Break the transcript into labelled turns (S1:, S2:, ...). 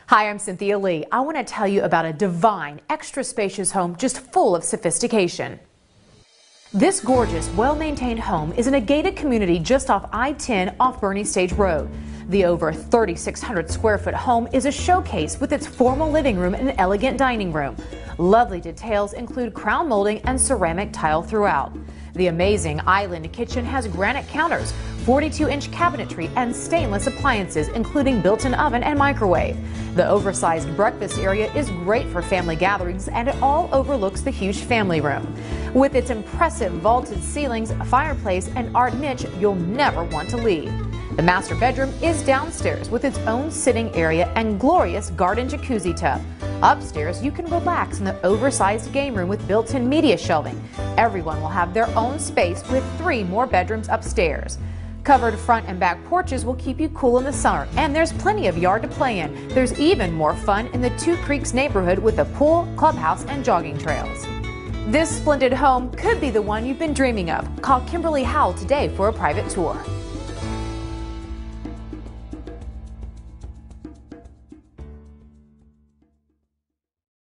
S1: Hi, I'm Cynthia Lee. I want to tell you about a divine, extra spacious home just full of sophistication. This gorgeous, well-maintained home is in a gated community just off I-10 off Bernie Stage Road. The over 3,600 square foot home is a showcase with its formal living room and elegant dining room. Lovely details include crown molding and ceramic tile throughout. The amazing island kitchen has granite counters, 42-inch cabinetry, and stainless appliances, including built-in oven and microwave. The oversized breakfast area is great for family gatherings, and it all overlooks the huge family room. With its impressive vaulted ceilings, fireplace, and art niche, you'll never want to leave. The master bedroom is downstairs with its own sitting area and glorious garden jacuzzi tub. Upstairs, you can relax in the oversized game room with built-in media shelving. Everyone will have their own space with 3 more bedrooms upstairs. Covered front and back porches will keep you cool in the summer, and there's plenty of yard to play in. There's even more fun in the Two Creeks neighborhood with a pool, clubhouse, and jogging trails. This splendid home could be the one you've been dreaming of. Call Kimberly Howell today for a private tour.